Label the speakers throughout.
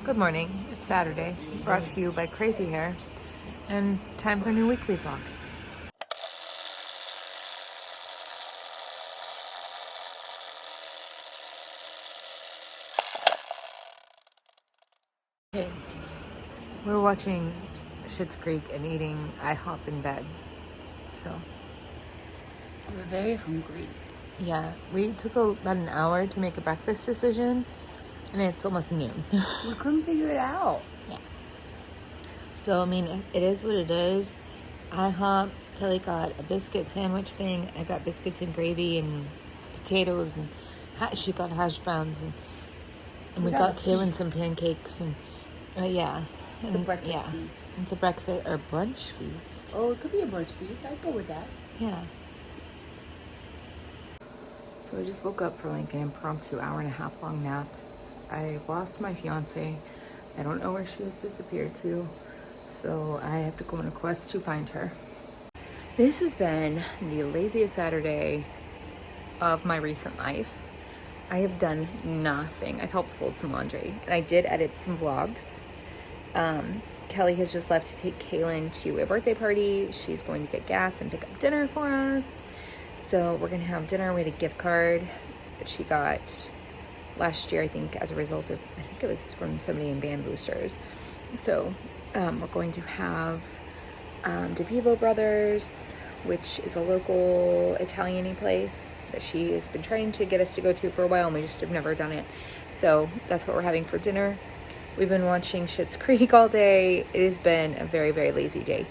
Speaker 1: Good morning. It's Saturday, brought to you by Crazy Hair, and time for a new weekly vlog. Hey, we're watching Schitt's Creek and eating IHOP in bed. So,
Speaker 2: We're very hungry.
Speaker 1: yeah, we took about an hour to make a breakfast decision, and it's almost noon.
Speaker 2: We couldn't figure it out.
Speaker 1: Yeah. So, I mean, it is what it is. IHOP, Kelly got a biscuit sandwich thing. I got biscuits and gravy and potatoes, and she got hash browns, and we got Kaylin some pancakes, and yeah.
Speaker 2: It's a breakfast feast.
Speaker 1: It's a breakfast or brunch feast.
Speaker 2: Oh, it could be a brunch feast. I'd go with that.
Speaker 1: Yeah. So I just woke up for like an impromptu hour-and-a-half long nap. I've lost my fiance. I don't know where she has disappeared to, so I have to go on a quest to find her. This has been the laziest Saturday of my recent life. I have done nothing. I've helped fold some laundry, and I did edit some vlogs. Kelly has just left to take Kaylin to a birthday party. She's going to get gas and pick up dinner for us. So we're gonna have dinner. We had a gift card that she got last year, I think, as a result of, I think it was from somebody in Band Boosters. So we're going to have DeVivo Brothers, which is a local Italian-y place that she has been trying to get us to go to for a while, and we just have never done it. So that's what we're having for dinner. We've been watching Schitt's Creek all day. It has been a very, very lazy day,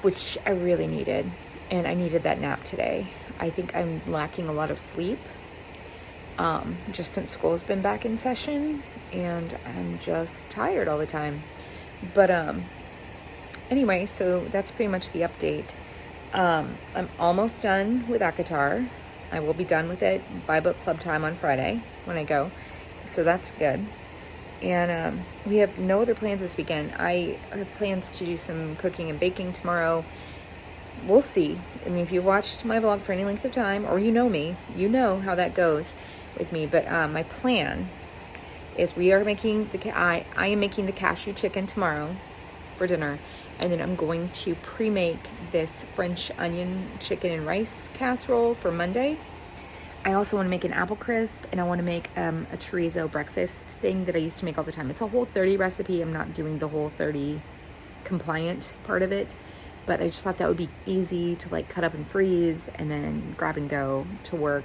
Speaker 1: which I really needed. And I needed that nap today. I think I'm lacking a lot of sleep, just since school's been back in session, and I'm just tired all the time. But anyway, so that's pretty much the update. I'm almost done with ACOTAR. I will be done with it by book club time on Friday when I go. So that's good. And we have no other plans this weekend. I have plans to do some cooking and baking tomorrow. We'll see. I mean, if you watched my vlog for any length of time, or you know me, you know how that goes with me. But my plan is we are making I am making the cashew chicken tomorrow for dinner, and then I'm going to pre-make this French onion chicken and rice casserole for Monday. I also want to make an apple crisp, and I want to make a chorizo breakfast thing that I used to make all the time. It's a Whole30 recipe. I'm not doing the Whole30 compliant part of it, but I just thought that would be easy to like cut up and freeze and then grab and go to work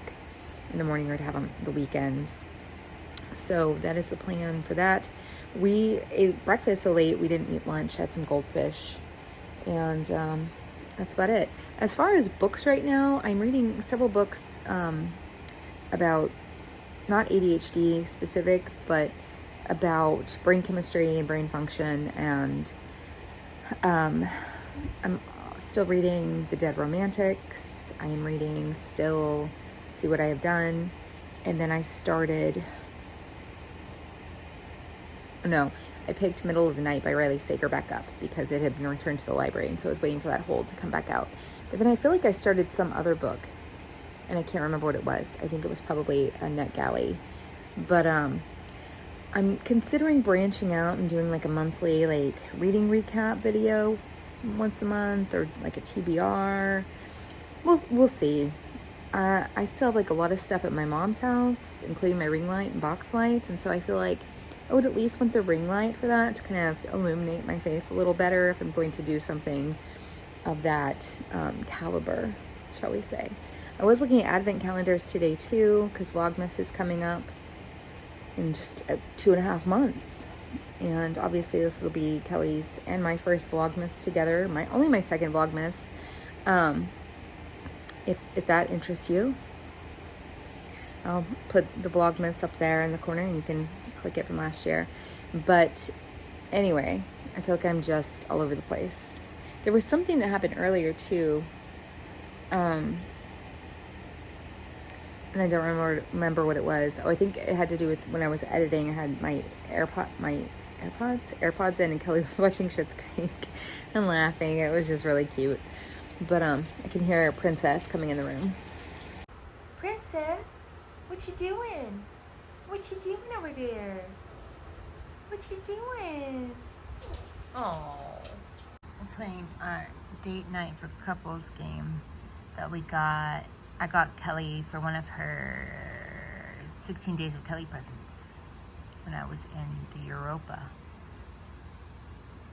Speaker 1: in the morning or to have on the weekends. So that is the plan for that. We ate breakfast so late, we didn't eat lunch, had some goldfish, and that's about it. As far as books right now, I'm reading several books about, not ADHD specific, but about brain chemistry and brain function, and I'm still reading The Dead Romantics. I am reading still See What I Have Done. And then I picked Middle of the Night by Riley Sager back up because it had been returned to the library, and so I was waiting for that hold to come back out. But then I feel like I started some other book, and I can't remember what it was. I think it was probably a NetGalley. But I'm considering branching out and doing like a monthly like reading recap video once a month, or like a TBR. We'll see. I still have like a lot of stuff at my mom's house, including my ring light and box lights, and so I feel like I would at least want the ring light for that to kind of illuminate my face a little better if I'm going to do something of that caliber, shall we say. I was looking at advent calendars today too, because Vlogmas is coming up in just 2.5 months. And obviously this will be Kelly's and my first Vlogmas together, only my second Vlogmas. If that interests you, I'll put the Vlogmas up there in the corner and you can click it from last year. But anyway, I feel like I'm just all over the place. There was something that happened earlier too, and I don't remember what it was. Oh, I think it had to do with when I was editing. I had my AirPods in, and Kelly was watching Schitt's Creek and laughing. It was just really cute. But I can hear Princess coming in the room. Princess, what you doing? What you doing over there? What you doing? Oh. We're playing our date night for couples game that we got. I got Kelly for one of her 16 Days of Kelly presents when I was in the Europa.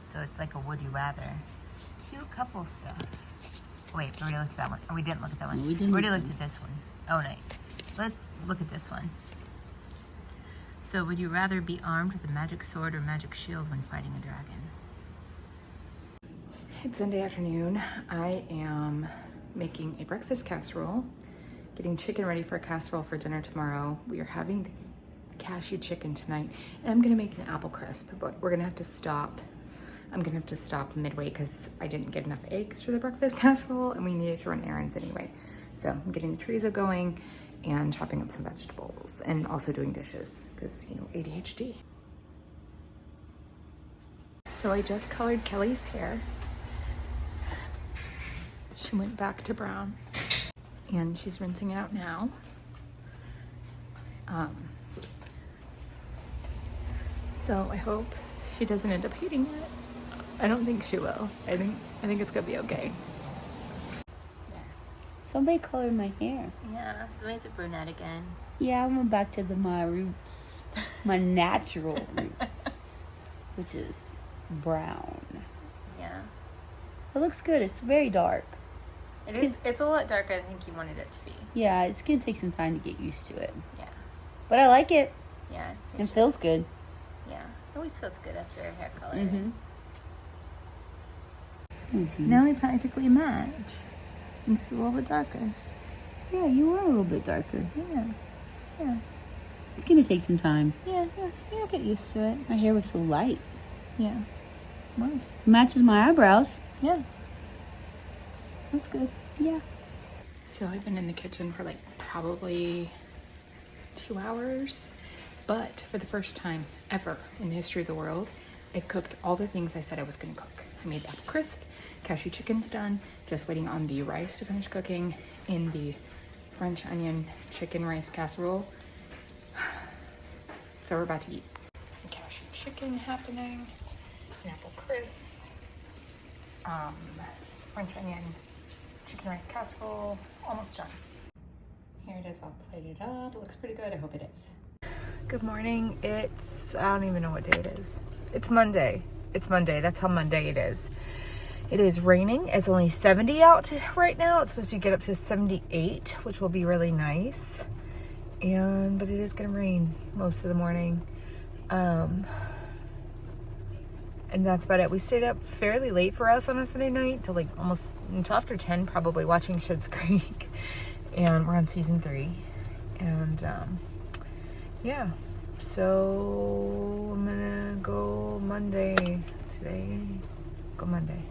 Speaker 1: So it's like a would you rather. Cute couple stuff. Wait, we already looked at that one. Oh, we didn't look at that one.
Speaker 2: We didn't.
Speaker 1: already looked at this one. Oh, no. Let's look at this one. So would you rather be armed with a magic sword or magic shield when fighting a dragon? It's Sunday afternoon. I am making a breakfast casserole, getting chicken ready for a casserole for dinner tomorrow. We are having the cashew chicken tonight, and I'm gonna make an apple crisp, but we're gonna have to stop. I'm gonna have to stop midway because I didn't get enough eggs for the breakfast casserole and we needed to run errands anyway. So I'm getting the chorizo going and chopping up some vegetables and also doing dishes because, you know, ADHD. So I just colored Kelly's hair. She went back to brown and she's rinsing it out now. So I hope she doesn't end up hating it. I don't think she will. I think it's gonna be okay.
Speaker 2: Somebody colored my hair.
Speaker 1: Yeah, somebody's a brunette again.
Speaker 2: Yeah, I went back to my roots. My natural roots. Which is brown.
Speaker 1: Yeah.
Speaker 2: It looks good. It's very dark.
Speaker 1: It's a lot darker than I think you wanted it to be.
Speaker 2: Yeah, it's going to take some time to get used to it.
Speaker 1: Yeah.
Speaker 2: But I like it.
Speaker 1: Yeah.
Speaker 2: It feels good.
Speaker 1: Yeah. It always feels good after a hair color.
Speaker 2: Mm-hmm. Oh,
Speaker 1: Now we practically match. I'm just a little bit darker.
Speaker 2: yeah, you are a little bit darker.
Speaker 1: Yeah. Yeah.
Speaker 2: It's going to take some time.
Speaker 1: Yeah. You'll get used to it.
Speaker 2: My hair was so light.
Speaker 1: Yeah. Nice.
Speaker 2: Matches my eyebrows.
Speaker 1: Yeah. That's good.
Speaker 2: Yeah.
Speaker 1: So I've been in the kitchen for like probably 2 hours, but for the first time ever in the history of the world, I've cooked all the things I said I was gonna cook. I made the apple crisp, cashew chicken's done, just waiting on the rice to finish cooking in the French onion chicken rice casserole. So we're about to eat. Some cashew chicken happening, an apple crisp, French onion chicken rice casserole, almost done. Here it is, I'll plate it up. It looks pretty good, I hope it is. Good morning, I don't even know what day it is. It's Monday. It's Monday, that's how Monday it is. It is raining, it's only 70 out right now. It's supposed to get up to 78, which will be really nice. But it is gonna rain most of the morning. And that's about it. We stayed up fairly late for us on a Sunday night till like almost until after 10 probably watching Schitt's Creek. And we're on season 3. And yeah, so I'm gonna go Monday today. Go Monday.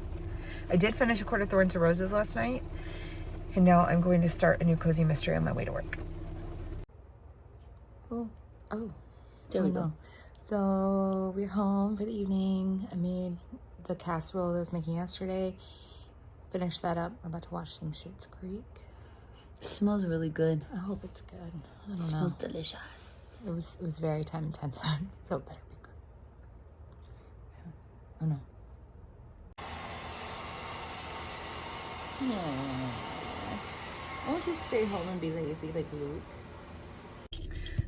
Speaker 1: I did finish A Court of Thorns and Roses last night. And now I'm going to start a new cozy mystery on my way to work. Oh,
Speaker 2: There we go.
Speaker 1: So we're home for the evening. I made the casserole that I was making yesterday. Finished that up. I'm about to watch some Schitt's Creek.
Speaker 2: It smells really good.
Speaker 1: I hope it's good. I don't
Speaker 2: It
Speaker 1: know.
Speaker 2: smells delicious.
Speaker 1: It was very time intensive, so it better be good. So, oh no. Aww. Won't you stay home and be lazy like Luke?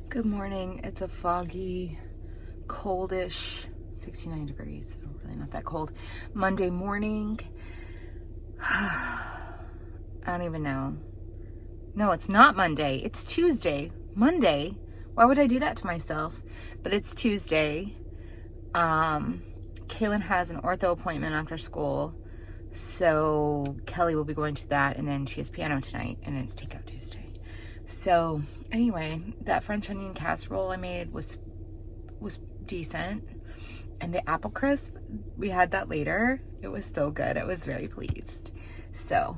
Speaker 1: Good morning. It's a foggy, coldish 69 degrees. So really not that cold. Monday morning. I don't even know. No, it's not Monday. It's Tuesday. Monday? Why would I do that to myself? But it's Tuesday. Kaylin has an ortho appointment after school. So Kelly will be going to that, and then she has piano tonight, and it's Takeout Tuesday. So anyway, that French onion casserole I made was decent. And the apple crisp, we had that later. It was so good. I was very pleased. So,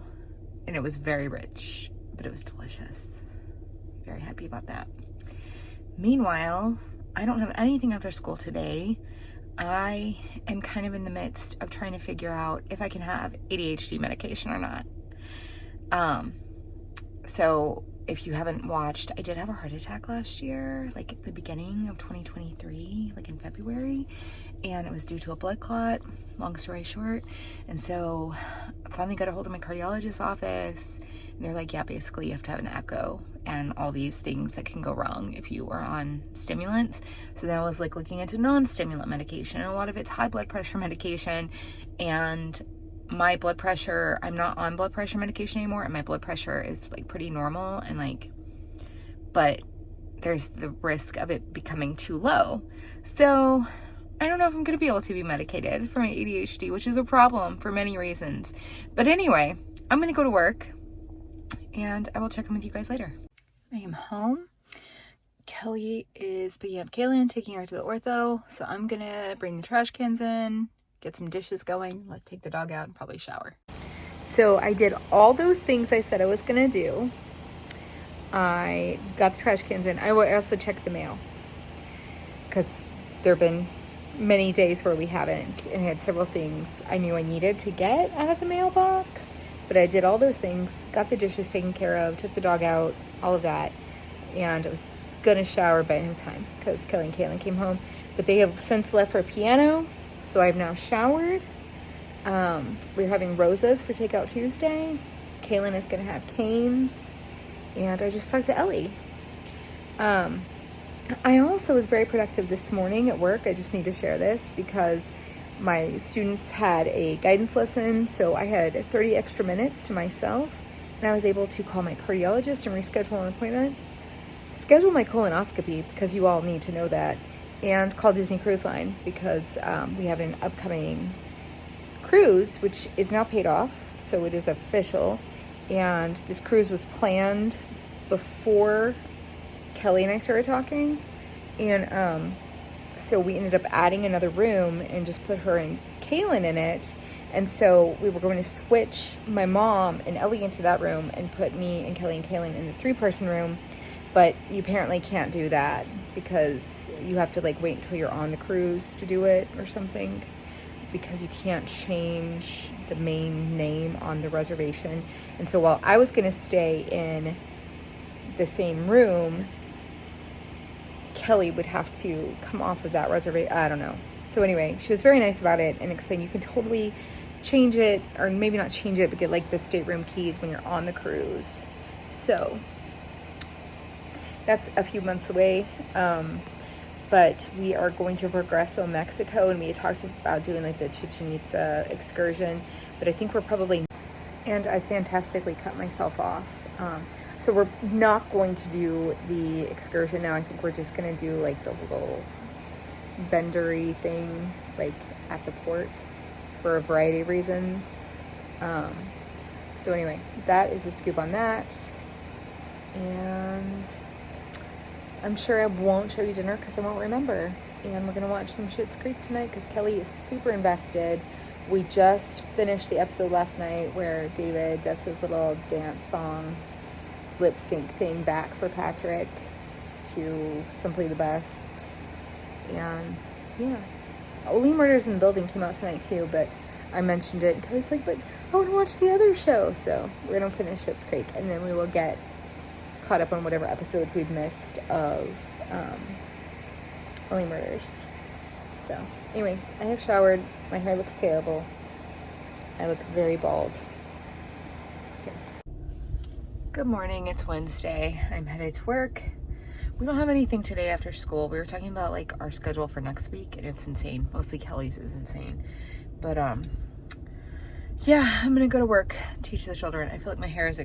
Speaker 1: and it was very rich, but it was delicious. Very happy about that. Meanwhile, I don't have anything after school today. I am kind of in the midst of trying to figure out if I can have ADHD medication or not. So if you haven't watched, I did have a heart attack last year, like at the beginning of 2023, like in February, and it was due to a blood clot, long story short. And so I finally got a hold of my cardiologist's office, and they're like, yeah, basically you have to have an echo and all these things that can go wrong if you are on stimulants. So then I was like looking into non-stimulant medication, and a lot of it's high blood pressure medication. And my blood pressure, I'm not on blood pressure medication anymore, and my blood pressure is like pretty normal, and like, but there's the risk of it becoming too low. So I don't know if I'm going to be able to be medicated for my ADHD, which is a problem for many reasons. But anyway, I'm going to go to work, and I will check in with you guys later. I am home. Kelly is picking up Kaylin, taking her to the ortho. So I'm going to bring the trash cans in, get some dishes going, take the dog out, and probably shower. So I did all those things I said I was going to do. I got the trash cans in. I also checked the mail because there have been many days where we haven't, and I had several things I knew I needed to get out of the mailbox. But I did all those things, got the dishes taken care of, took the dog out, all of that. And I was going to shower by no time because Kelly and Kaylin came home. But they have since left for piano, so I've now showered. We're having rosas for Takeout Tuesday. Kaylin is going to have canes. And I just talked to Ellie. I also was very productive this morning at work. I just need to share this because my students had a guidance lesson, so I had 30 extra minutes to myself, and I was able to call my cardiologist and reschedule an appointment, schedule my colonoscopy, because you all need to know that, and call Disney Cruise Line because we have an upcoming cruise, which is now paid off, so it is official. And this cruise was planned before Kelly and I started talking, and so we ended up adding another room and just put her and Kaylin in it. And so we were going to switch my mom and Ellie into that room and put me and Kelly and Kaylin in the 3-person room. But you apparently can't do that because you have to wait until you're on the cruise to do it or something, because you can't change the main name on the reservation. And so while I was going to stay in the same room, Kelly would have to come off of that reservation. I don't know. So anyway, she was very nice about it and explained you can totally change it, or maybe not change it, but get the stateroom keys when you're on the cruise. So that's a few months away. But we are going to Progreso, Mexico, and we had talked about doing the Chichen Itza excursion, but I think we're probably, and I fantastically cut myself off. So we're not going to do the excursion now. I think we're just going to do the little vendor-y thing at the port for a variety of reasons. So anyway, that is the scoop on that. And I'm sure I won't show you dinner because I won't remember. And we're going to watch some Schitt's Creek tonight because Kelly is super invested. We just finished the episode last night where David does his little dance song lip sync thing back for Patrick to Simply the Best. And yeah, Only Murders in the Building came out tonight too, but I mentioned it and Kelly's like, but I want to watch the other show. So we're going to finish Schitt's Creek and then we will get caught up on whatever episodes we've missed of Only Murders. So anyway, I have showered. My hair looks terrible. I look very bald. Okay. Good morning. It's Wednesday. I'm headed to work. We don't have anything today after school. We were talking about our schedule for next week, and it's insane. Mostly Kelly's is insane. But yeah, I'm gonna go to work, teach the children. I feel like my hair is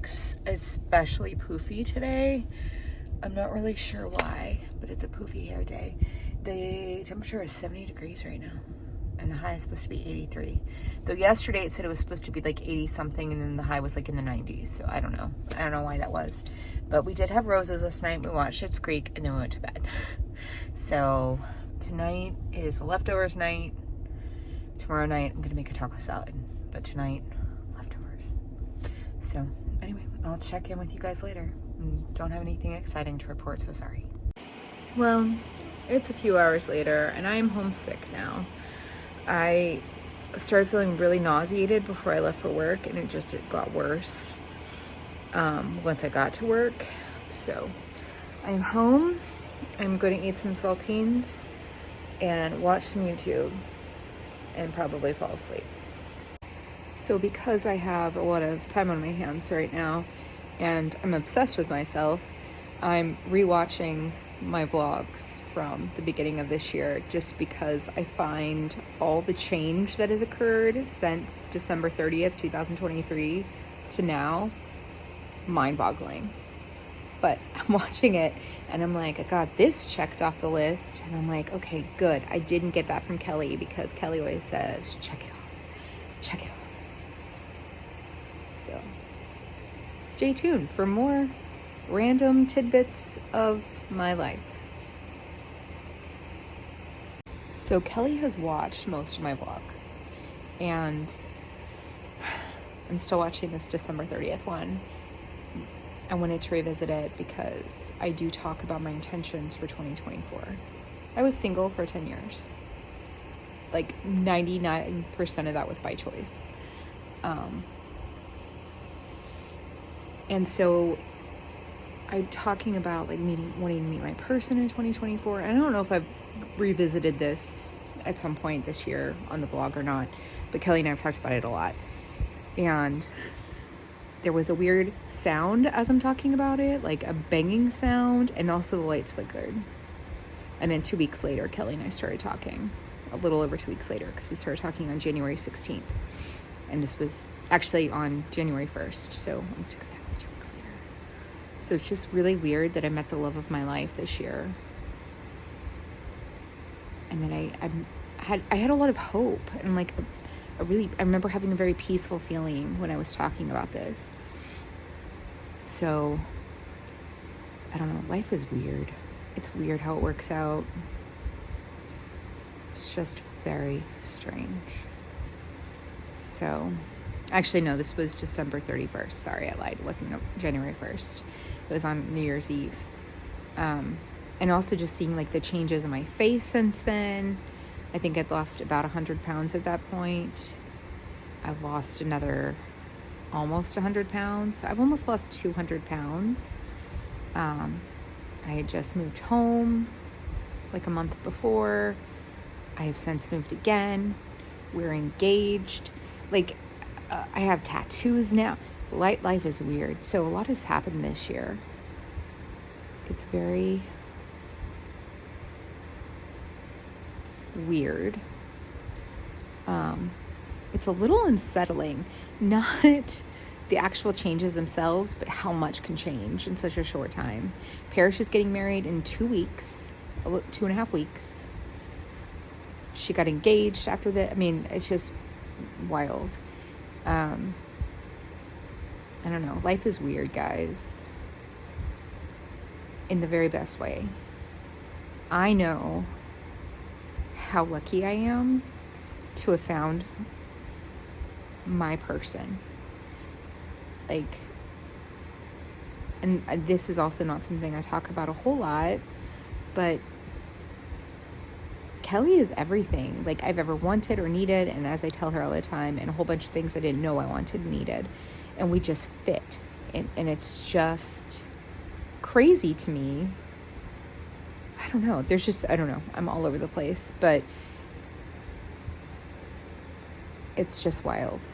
Speaker 1: especially poofy today. I'm not really sure why, but it's a poofy hair day. The temperature is 70 degrees right now, and the high is supposed to be 83. Though yesterday it said it was supposed to be 80 something, and then the high was in the 90s. So I don't know. I don't know why that was. But we did have roses last night. We watched Schitt's Creek, and then we went to bed. So tonight is a leftovers night. Tomorrow night I'm gonna make a taco salad. But tonight, leftovers. So anyway, I'll check in with you guys later. Don't have anything exciting to report, so sorry. Well, it's a few hours later, and I'm homesick now. I started feeling really nauseated before I left for work, and it got worse once I got to work. So I'm home. I'm going to eat some saltines and watch some YouTube and probably fall asleep. So because I have a lot of time on my hands right now and I'm obsessed with myself, I'm rewatching my vlogs from the beginning of this year just because I find all the change that has occurred since December 30th, 2023 to now mind-boggling. But I'm watching it and I'm like, I got this checked off the list, and I'm like, okay, good. I didn't get that from Kelly because Kelly always says, check it off, check it off. So stay tuned for more random tidbits of my life. So Kelly has watched most of my vlogs, and I'm still watching this December 30th one. I wanted to revisit it because I do talk about my intentions for 2024. I was single for 10 years. Like 99% of that was by choice. And so I'm talking about like wanting to meet my person in 2024. And I don't know if I've revisited this at some point this year on the vlog or not, but Kelly and I have talked about it a lot. And there was a weird sound as I'm talking about it, like a banging sound, and also the lights flickered. And then 2 weeks later, Kelly and I started talking, a little over 2 weeks later, because we started talking on January 16th. And this was actually on January 1st, so almost exactly 2 weeks later. So it's just really weird that I met the love of my life this year. And then I had a lot of hope, and like I remember having a very peaceful feeling when I was talking about this. So, I don't know, life is weird. It's weird how it works out. It's just very strange. So, actually, no, this was December 31st. Sorry, I lied. It wasn't January 1st. It was on New Year's Eve. And also just seeing like the changes in my face since then. I think I'd lost about 100 pounds at that point. I've lost another almost 100 pounds. I've almost lost 200 pounds. I had just moved home like a month before. I have since moved again. We're engaged. Like, I have tattoos now. Life is weird. So a lot has happened this year. It's very weird. It's a little unsettling, not the actual changes themselves, but how much can change in such a short time. Parrish is getting married in 2 weeks, 2.5 weeks. She got engaged after that. I mean, it's just wild. I don't know. Life is weird, guys. In the very best way. I know how lucky I am to have found my person. Like, and this is also not something I talk about a whole lot, but Kelly is everything like I've ever wanted or needed, and as I tell her all the time, and a whole bunch of things I didn't know I wanted and needed, and we just fit, and it's just crazy to me. I don't know, I don't know, I'm all over the place, but it's just wild.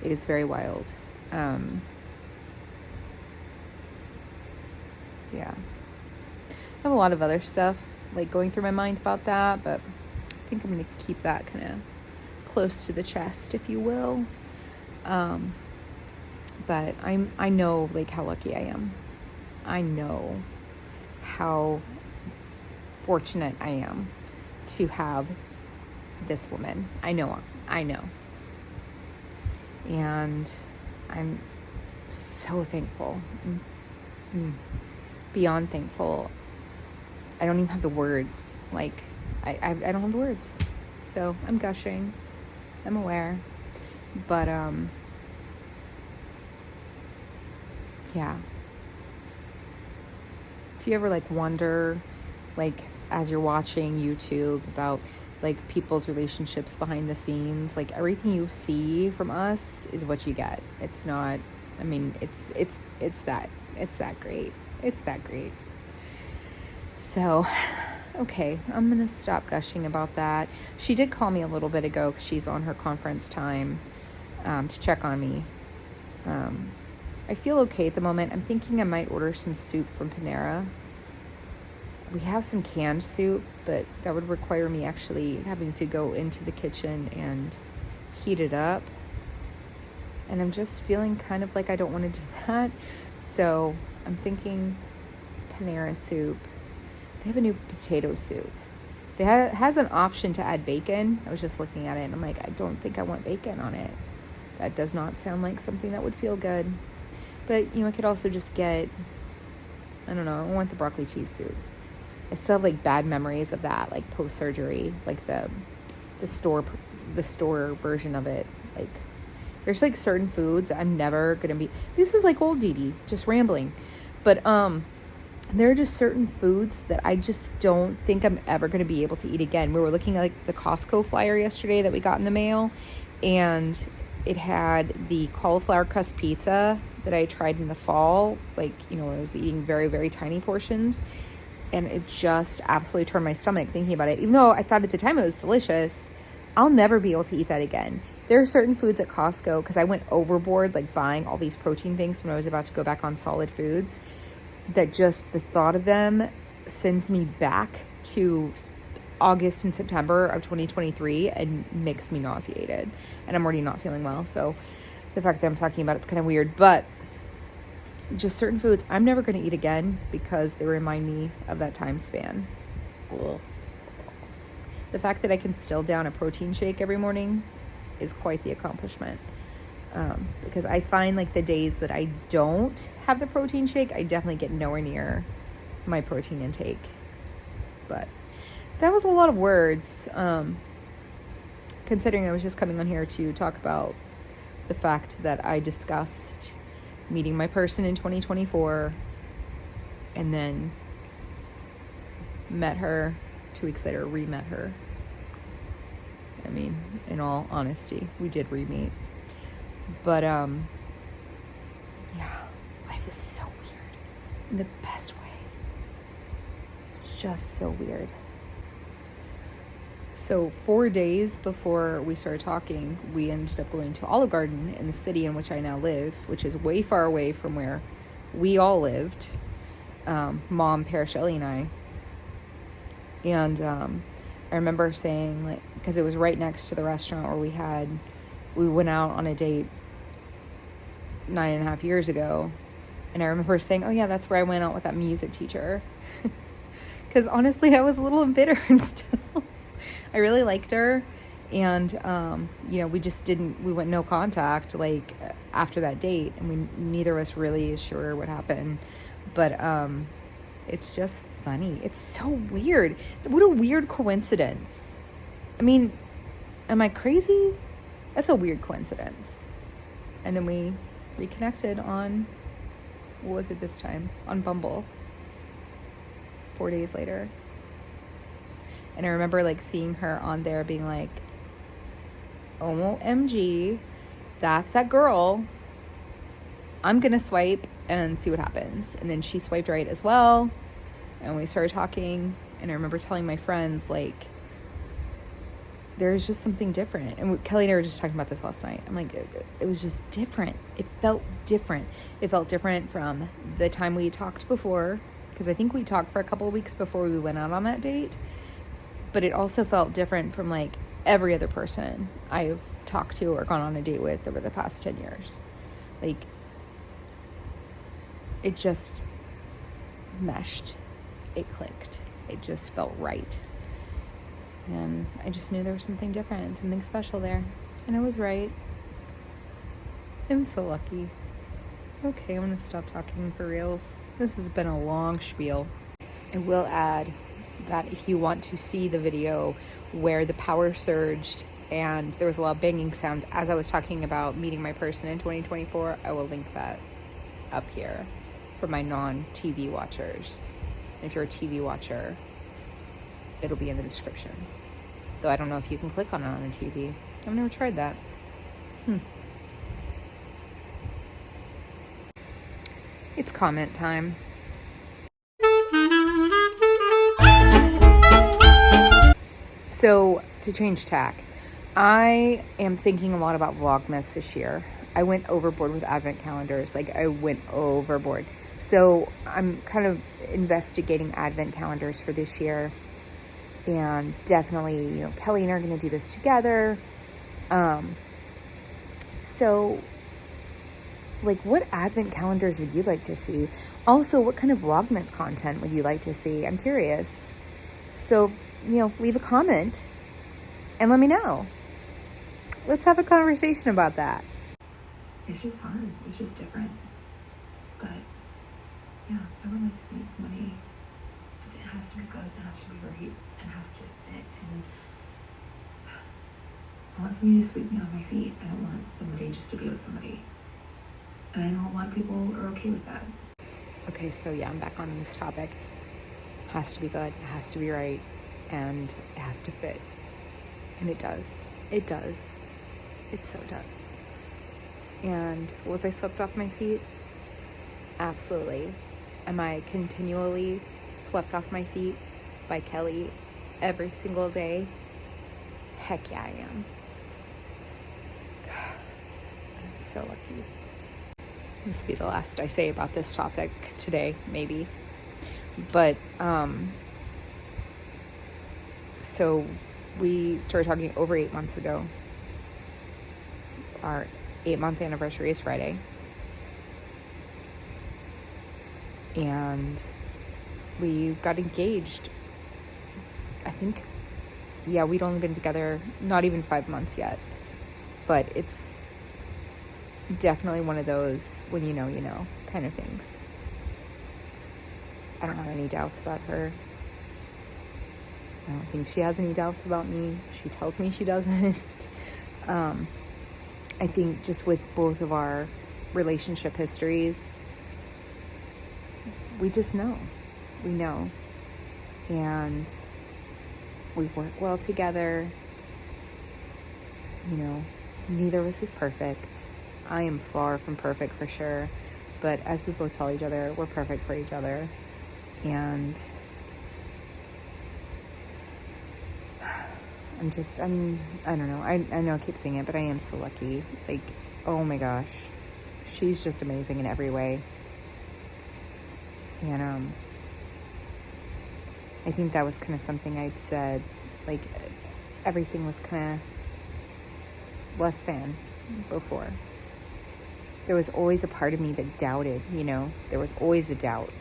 Speaker 1: It is very wild. Yeah. I have a lot of other stuff like going through my mind about that, but I think I'm going to keep that kind of close to the chest, if you will. But I know like how lucky I am. I know how fortunate I am to have this woman. I know. And I'm so thankful. Beyond thankful. I don't even have the words. Like, I don't have the words. So I'm gushing. I'm aware. But, yeah. If you ever, like, wonder, like, as you're watching YouTube about, like, people's relationships behind the scenes, like, everything you see from us is what you get. It's not, I mean, it's that. It's that great. It's that great. So, okay, I'm going to stop gushing about that. She did call me a little bit ago because she's on her conference time to check on me. I feel okay at the moment. I'm thinking I might order some soup from Panera. We have some canned soup, but that would require me actually having to go into the kitchen and heat it up. And I'm just feeling kind of like I don't want to do that. So I'm thinking Panera soup. They have a new potato soup. It has an option to add bacon. I was just looking at it and I'm like, I don't think I want bacon on it. That does not sound like something that would feel good. But, I could also just get, I don't know, I want the broccoli cheese soup. I still have, like, bad memories of that, like, post-surgery, like, the store version of it. Like, there's, like, certain foods that I'm never going to be, this is like old Deedee, just rambling. But, there are just certain foods that I just don't think I'm ever going to be able to eat again. We were looking at, like, the Costco flyer yesterday that we got in the mail, and it had the cauliflower crust pizza that I tried in the fall, like, I was eating very, very tiny portions, and it just absolutely turned my stomach thinking about it. Even though I thought at the time it was delicious, I'll never be able to eat that again. There are certain foods at Costco, because I went overboard, like, buying all these protein things when I was about to go back on solid foods, that just the thought of them sends me back to August and September of 2023 and makes me nauseated, and I'm already not feeling well. So the fact that I'm talking about it's kind of weird, but just certain foods I'm never going to eat again because they remind me of that time span. Ugh. The fact that I can still down a protein shake every morning is quite the accomplishment. Because I find like the days that I don't have the protein shake, I definitely get nowhere near my protein intake. But that was a lot of words, considering I was just coming on here to talk about the fact that I discussed meeting my person in 2024 and then met her 2 weeks later, re-met her. I mean, in all honesty, we did re-meet. But, yeah, life is so weird in the best way. It's just so weird. So 4 days before we started talking, we ended up going to Olive Garden in the city in which I now live, which is way far away from where we all lived, Mom, Parashelley, and I. And I remember saying, like, because it was right next to the restaurant where we went out on a date 9.5 years ago. And I remember saying, oh yeah, that's where I went out with that music teacher. Because honestly, I was a little embittered still. I really liked her. And, we went no contact, like, after that date. And neither of us really is sure what happened. But, it's just funny. It's so weird. What a weird coincidence. I mean, am I crazy? That's a weird coincidence. And then we reconnected on, what was it this time? On Bumble. 4 days later. And I remember like seeing her on there being like, OMG, that's that girl. I'm gonna swipe and see what happens. And then she swiped right as well. And we started talking. And I remember telling my friends, like, there's just something different. And Kelly and I were just talking about this last night. I'm like, it was just different. It felt different. It felt different from the time we talked before. Because I think we talked for a couple of weeks before we went out on that date. But it also felt different from, like, every other person I've talked to or gone on a date with over the past 10 years. Like, it just meshed. It clicked. It just felt right. And I just knew there was something different, something special there. And I was right. I'm so lucky. Okay, I'm going to stop talking for reals. This has been a long spiel. I will add that if you want to see the video where the power surged and there was a lot of banging sound as I was talking about meeting my person in 2024, I will link that up here for my non-TV watchers. And if you're a TV watcher, it'll be in the description. Though I don't know if you can click on it on the TV. I've never tried that. It's comment time. So, to change tack, I am thinking a lot about Vlogmas this year. I went overboard with advent calendars. Like, I went overboard. So, I'm kind of investigating advent calendars for this year. And definitely, you know, Kelly and I are going to do this together. So, like, what advent calendars would you like to see? Also, what kind of Vlogmas content would you like to see? I'm curious. So, you know, leave a comment and let me know. Let's have a conversation about that.
Speaker 3: It's just hard. It's just different. But yeah, I would like to see somebody, but it has to be good, it has to be right, it has to fit. And I want somebody to sweep me off my feet. I don't want somebody just to be with somebody. And I know a lot of people are okay with that.
Speaker 1: Okay, so yeah, I'm back on this topic. Has to be good, it has to be right, and it has to fit. And it does. It does. It so does. And was I swept off my feet? Absolutely. Am I continually swept off my feet by Kelly every single day? Heck yeah, I am. God, I'm so lucky. This will be the last I say about this topic today, maybe. But, so we started talking over 8 months ago. Our 8-month anniversary is Friday. And we got engaged. I think, yeah, we'd only been together not even 5 months yet. But it's definitely one of those when you know kind of things. I don't have any doubts about her. I don't think she has any doubts about me. She tells me she doesn't. I think just with both of our relationship histories, we just know. We know. And we work well together. You know, neither of us is perfect. I am far from perfect for sure. But as we both tell each other, we're perfect for each other. And I don't know. I know I keep saying it, but I am so lucky. Like, oh my gosh. She's just amazing in every way. And I think that was kind of something I'd said. Like, everything was kind of less than before. There was always a part of me that doubted, you know. There was always a doubt.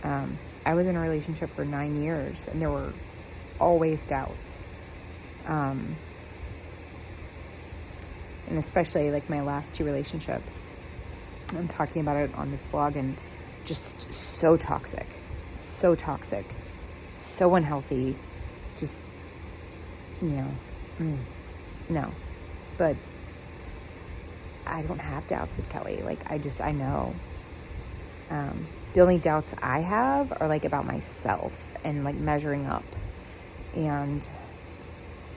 Speaker 1: I was in a relationship for 9 years, and there were always doubts. And especially like my last 2 relationships, I'm talking about it on this vlog, and just so toxic, so unhealthy, just, you know, no. But I don't have doubts with Kelly. Like, I know. The only doubts I have are like about myself and like measuring up. And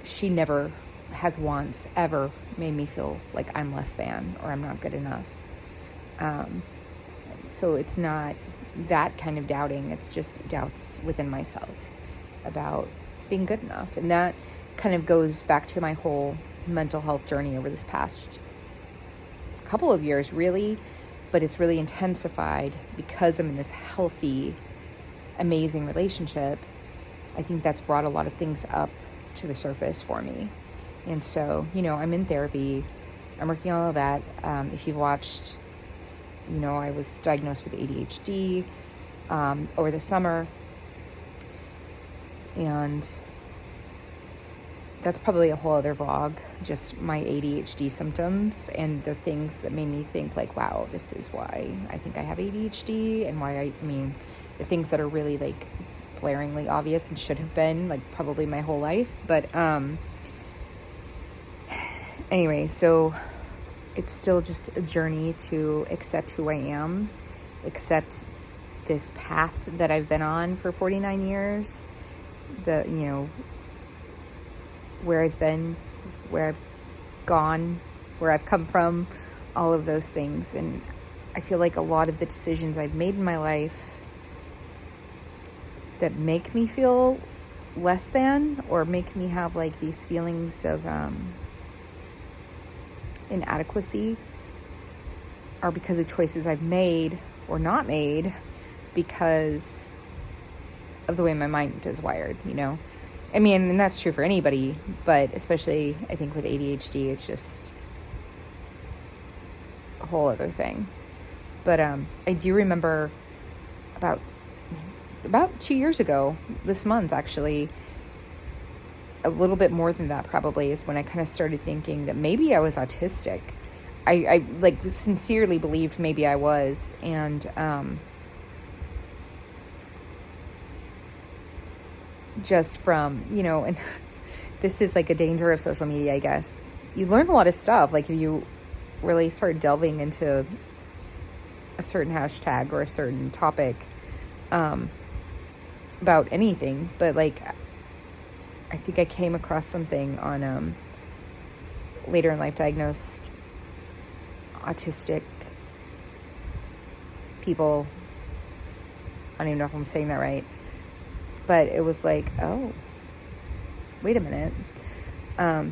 Speaker 1: she never has once ever made me feel like I'm less than or I'm not good enough. So it's not that kind of doubting. It's just doubts within myself about being good enough. And that kind of goes back to my whole mental health journey over this past couple of years, really. But it's really intensified because I'm in this healthy, amazing relationship. I think that's brought a lot of things up to the surface for me. And so, you know, I'm in therapy. I'm working on all of that. If you've watched, you know, I was diagnosed with ADHD over the summer. And that's probably a whole other vlog, just my ADHD symptoms and the things that made me think like, wow, this is why I think I have ADHD, and why I mean, the things that are really like glaringly obvious and should have been like probably my whole life. But anyway, so it's still just a journey to accept who I am, accept this path that I've been on for 49 years, the, you know, where I've been, where I've gone, where I've come from, all of those things. And I feel like a lot of the decisions I've made in my life that make me feel less than, or make me have like these feelings of inadequacy, are because of choices I've made or not made because of the way my mind is wired, you know? I mean, and that's true for anybody, but especially I think with ADHD, it's just a whole other thing. But I do remember about 2 years ago, this month actually, a little bit more than that probably, is when I kind of started thinking that maybe I was autistic. I like sincerely believed maybe I was, and just from, you know, and this is like a danger of social media, I guess. You learn a lot of stuff, like if you really start delving into a certain hashtag or a certain topic about anything. But like, I think I came across something on later in life diagnosed autistic people. I don't even know if I'm saying that right, but it was like, oh, wait a minute,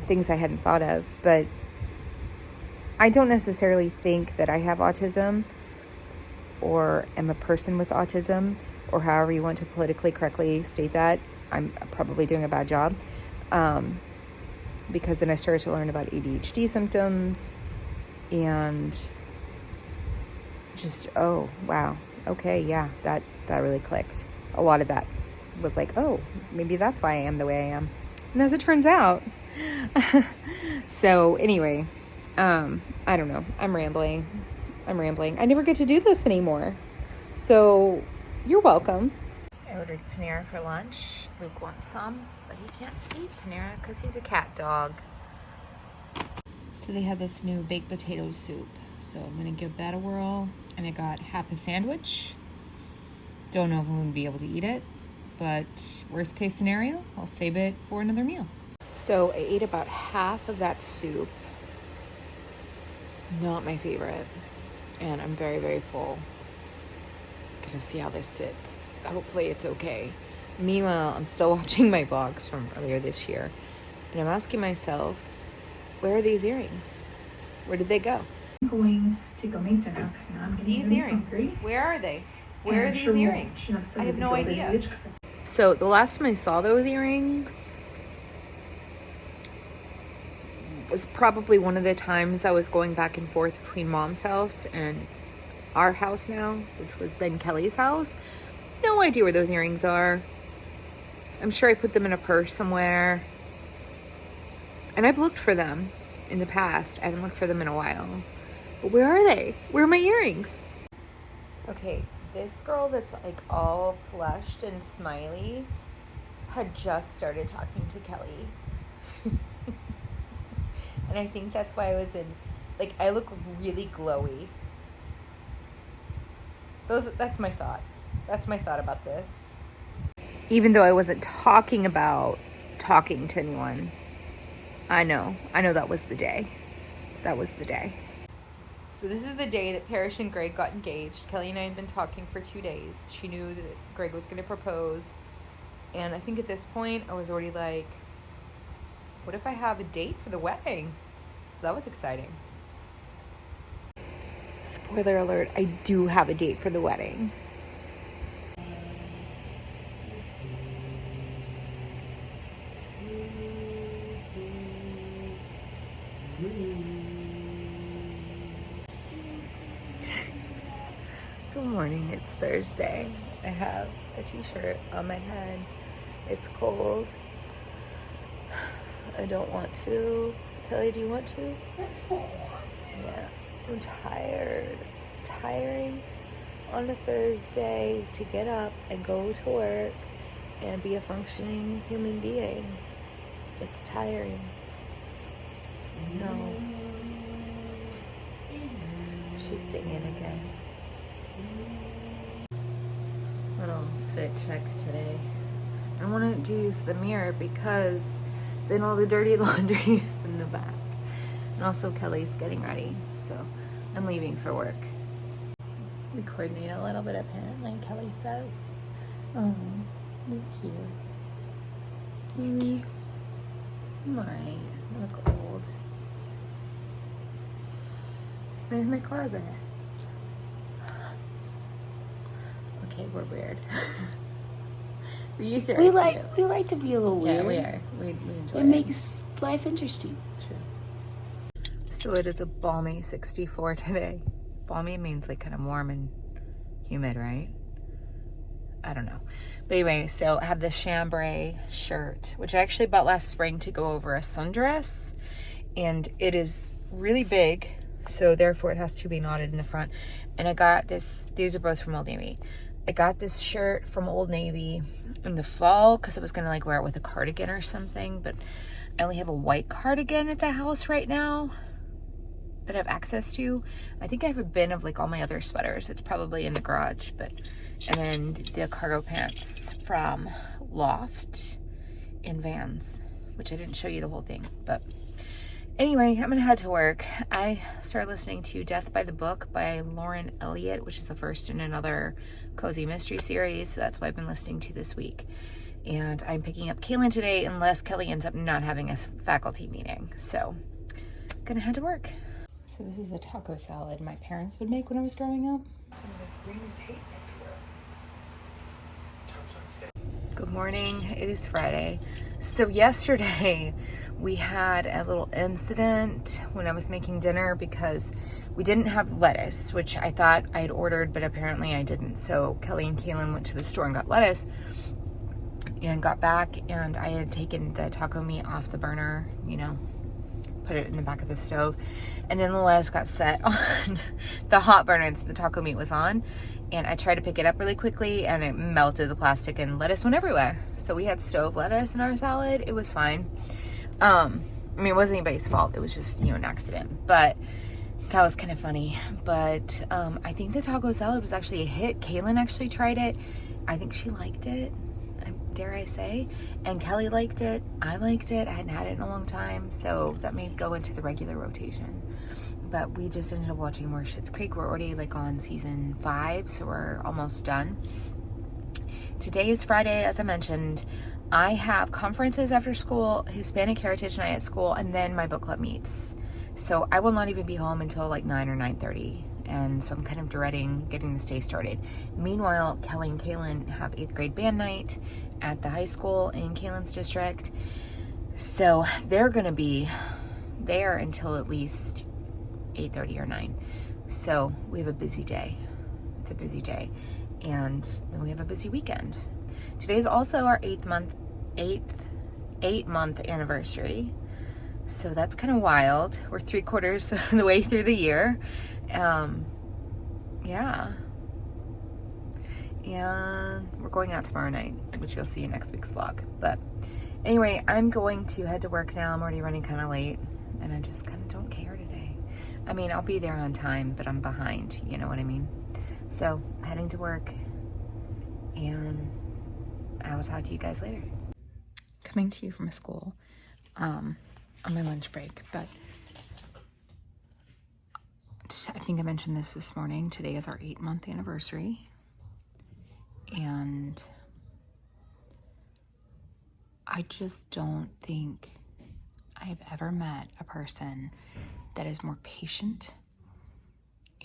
Speaker 1: things I hadn't thought of. But I don't necessarily think that I have autism or am a person with autism, or however you want to politically correctly state that. I'm probably doing a bad job, because then I started to learn about ADHD symptoms, and just, oh, wow, okay, yeah, that really clicked. A lot of that was like, oh, maybe that's why I am the way I am. And as it turns out, so anyway, I don't know, I'm rambling. I never get to do this anymore, so you're welcome. I ordered Panera for lunch. Luke wants some, but he can't eat Panera because he's a cat dog. So they have this new baked potato soup, so I'm gonna give that a whirl. And I got half a sandwich. Don't know if I'm gonna be able to eat it, but worst case scenario, I'll save it for another meal. So I ate about half of that soup. Not my favorite, and I'm very, very full. Gonna see how this sits. Hopefully it's okay. Meanwhile, I'm still watching my vlogs from earlier this year, and I'm asking myself, where are these earrings? Where did they go?
Speaker 3: I'm going to go make dinner because now I'm getting
Speaker 1: These
Speaker 3: really
Speaker 1: earrings,
Speaker 3: hungry.
Speaker 1: where are they? Where
Speaker 3: And
Speaker 1: are these
Speaker 3: sure
Speaker 1: earrings?
Speaker 3: won't
Speaker 1: I have no
Speaker 3: necessarily feel
Speaker 1: idea.
Speaker 3: the age 'cause
Speaker 1: So the last time I saw those earrings was probably one of the times I was going back and forth between Mom's house and our house now, which was then Kelly's house. No idea where those earrings are. I'm sure I put them in a purse somewhere. And I've looked for them in the past. I haven't looked for them in a while. But where are they? Where are my earrings? Okay, this girl that's like all flushed and smiley had just started talking to Kelly. And I think that's why I was in, like, I look really glowy. That's my thought. That's my thought about this. Even though I wasn't talking about talking to anyone, I know that was the day. That was the day. So this is the day that Parrish and Greg got engaged. Kelly and I had been talking for 2 days. She knew that Greg was going to propose. And I think at this point, I was already like, what if I have a date for the wedding? So that was exciting. Spoiler alert, I do have a date for the wedding. Good morning, it's Thursday. I have a t-shirt on my head. It's cold. I don't want to. Kelly, do you want to? Yeah, I'm tired. It's tiring on a Thursday to get up and go to work and be a functioning human being. It's tiring. No. She's singing again. Little fit check today. I want to use the mirror because then all the dirty laundry is in the back. And also Kelly's getting ready, so I'm leaving for work. We coordinate a little bit apparently, Kelly says. Oh, you're cute. You're cute. I'm alright. I look old. There's my closet. Okay, we're weird. We usually
Speaker 2: we like to be a little weird.
Speaker 1: Yeah, we are. We enjoy it.
Speaker 2: It makes life interesting.
Speaker 1: True. So it is a balmy 64 today. Balmy means like kind of warm and humid, right? I don't know. But anyway, so I have the chambray shirt, which I actually bought last spring to go over a sundress. And it is really big, so therefore it has to be knotted in the front. And I got this, these are both from Old Navy. I got this shirt from Old Navy in the fall because I was going to like wear it with a cardigan or something. But I only have a white cardigan at the house right now that I have access to. I think I have a bin of like all my other sweaters. It's probably in the garage. And then the cargo pants from Loft in Vans, which I didn't show you the whole thing. But anyway, I'm gonna head to work. I started listening to Death by the Book by Lauren Elliott, which is the first in another cozy mystery series. So that's what I've been listening to this week. And I'm picking up Kaylin today unless Kelly ends up not having a faculty meeting. So I'm gonna head to work. So this is the taco salad my parents would make when I was growing up. Some of this green tape. Good morning. It is Friday. So yesterday we had a little incident when I was making dinner because we didn't have lettuce, which I thought I had ordered, but apparently I didn't. So Kelly and Kaylin went to the store and got lettuce and got back, and I had taken the taco meat off the burner, you know, put it in the back of the stove, and then the lettuce got set on the hot burner that the taco meat was on, and I tried to pick it up really quickly and it melted the plastic and lettuce went everywhere. So we had stove lettuce in our salad. It was fine. I mean, it wasn't anybody's fault. It was just, you know, an accident, but that was kind of funny. But I think the taco salad was actually a hit. Kaylin actually tried it. I think she liked it, dare I say, and Kelly liked it. I liked it. I hadn't had it in a long time, so that may go into the regular rotation. But we just ended up watching more Schitt's Creek. We're already like on season 5, so we're almost done. Today is Friday, as I mentioned. I have conferences after school, Hispanic Heritage Night at school, and then my book club meets. So I will not even be home until like 9 or 9:30. And so I'm kind of dreading getting this day started. Meanwhile, Kelly and Kaylin have 8th grade band night at the high school in Kaylin's district. So they're gonna be there until at least 8:30 or 9. So we have a busy day. It's a busy day. And then we have a busy weekend. Today is also our 8-month anniversary. So that's kind of wild. We're 3/4 of the way through the year. Yeah. And we're going out tomorrow night, which you'll see in next week's vlog. But anyway, I'm going to head to work now. I'm already running kind of late, and I just kind of don't care today. I mean, I'll be there on time, but I'm behind, you know what I mean? So, heading to work, and I will talk to you guys later. Coming to you from school on my lunch break, but I think I mentioned this morning. Today is our 8-month anniversary, and I just don't think I have ever met a person that is more patient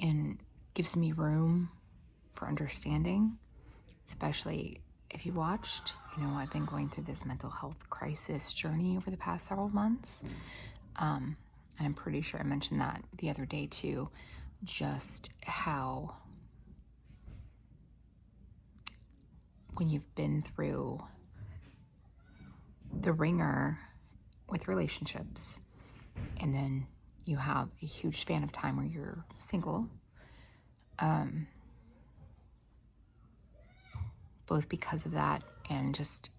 Speaker 1: and gives me room for understanding, especially if you watched. You know, I've been going through this mental health crisis journey over the past several months. And I'm pretty sure I mentioned that the other day too, just how when you've been through the ringer with relationships, and then you have a huge span of time where you're single, both because of that and just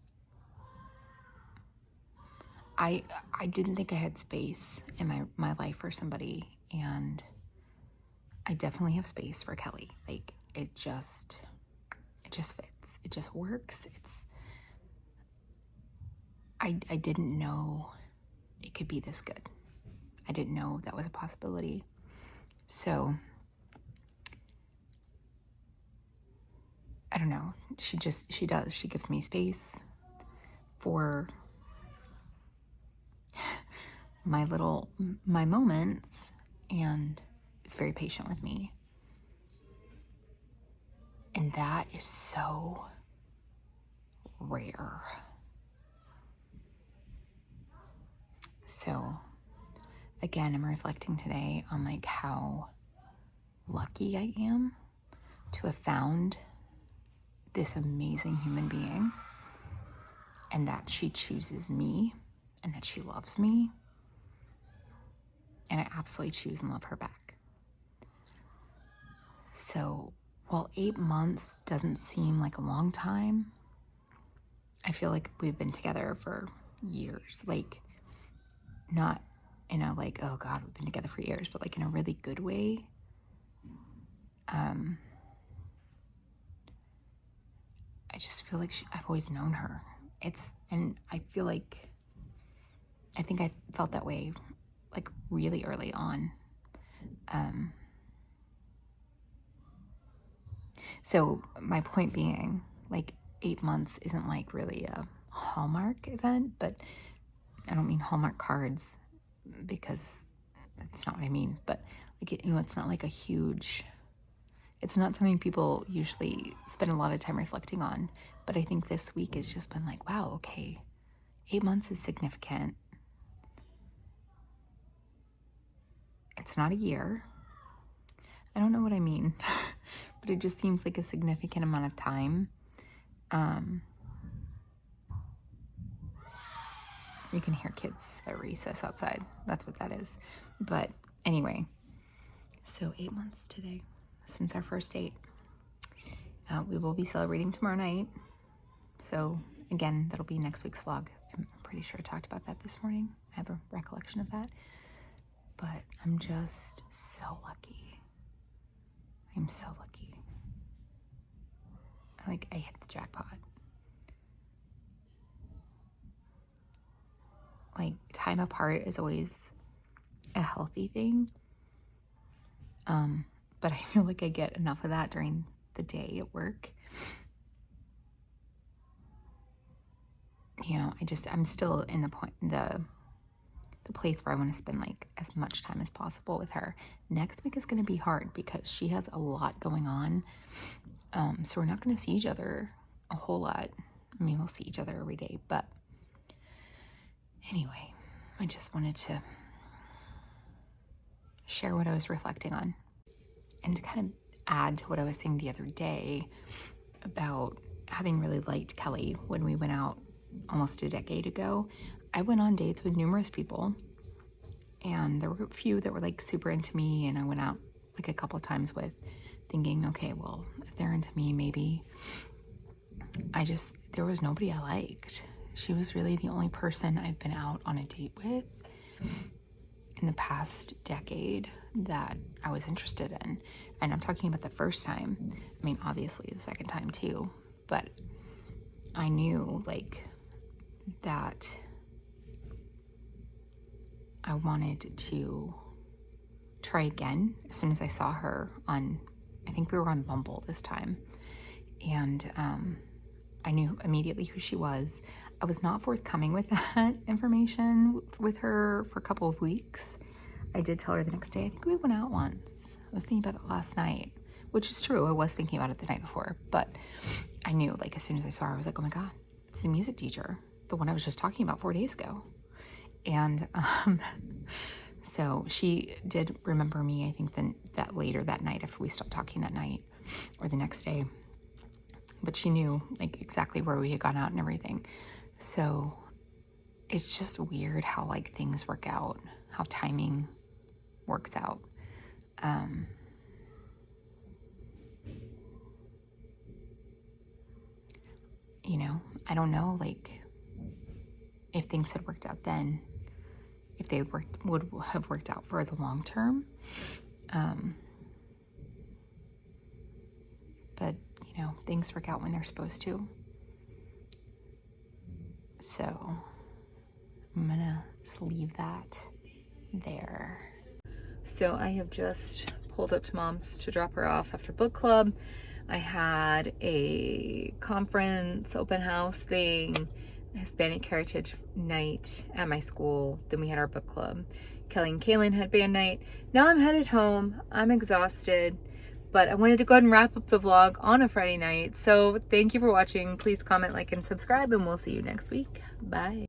Speaker 1: I didn't think I had space in my life for somebody, and I definitely have space for Kelly. Like, it just fits. It just works. I didn't know it could be this good. I didn't know that was a possibility. So I don't know. She does. She gives me space for my moments, and is very patient with me. And that is so rare. So again, I'm reflecting today on like how lucky I am to have found this amazing human being, and that she chooses me, and that she loves me, and I absolutely choose and love her back. So while 8 months doesn't seem like a long time, I feel like we've been together for years. Like, not in a like, oh God, we've been together for years, but like in a really good way. I just feel like I've always known her. And I feel like, I think I felt that way like really early on. So my point being, like 8 months isn't like really a Hallmark event, but I don't mean Hallmark cards because that's not what I mean, but like, it's not like it's not something people usually spend a lot of time reflecting on. But I think this week has just been like, wow, okay, 8 months is significant. It's not a year. I don't know what I mean, but it just seems like a significant amount of time. You can hear kids at recess outside. That's what that is. But anyway, so 8 months today since our first date. We will be celebrating tomorrow night. So again, that'll be next week's vlog. I'm pretty sure I talked about that this morning. I have a recollection of that. But I'm just so lucky. I'm so lucky. Like, I hit the jackpot. Like, time apart is always a healthy thing. But I feel like I get enough of that during the day at work. You know, I'm still in the place where I want to spend like as much time as possible with her. Next week is going to be hard because she has a lot going on. So we're not going to see each other a whole lot. I mean, we'll see each other every day, but anyway, I just wanted to share what I was reflecting on, and to kind of add to what I was saying the other day about having really liked Kelly when we went out almost a decade ago. I went on dates with numerous people, and there were a few that were like super into me, and I went out like a couple of times with, thinking, okay, well, if they're into me, maybe. There was nobody I liked. She was really the only person I've been out on a date with in the past decade that I was interested in. And I'm talking about the first time. I mean, obviously the second time too, but I knew like that I wanted to try again as soon as I saw her on, I think we were on Bumble this time. And I knew immediately who she was. I was not forthcoming with that information with her for a couple of weeks. I did tell her the next day, I think we went out once. I was thinking about it last night, which is true. I was thinking about it the night before, but I knew like as soon as I saw her, I was like, oh my God, it's the music teacher, the one I was just talking about 4 days ago. And so she did remember me, I think that later that night after we stopped talking that night or the next day. But she knew like exactly where we had gone out and everything. So it's just weird how like things work out, how timing works out. You know, I don't know like if things had worked out then, if they would have worked out for the long term. But you know, things work out when they're supposed to. So I'm gonna just leave that there. So I have just pulled up to Mom's to drop her off after book club. I had a conference, open house thing, Hispanic Heritage Night at my school. Then we had our book club. Kelly and Kaylin had band night. Now I'm headed home. I'm exhausted, but I wanted to go ahead and wrap up the vlog on a Friday night. So thank you for watching. Please comment, like, and subscribe, and we'll see you next week. Bye.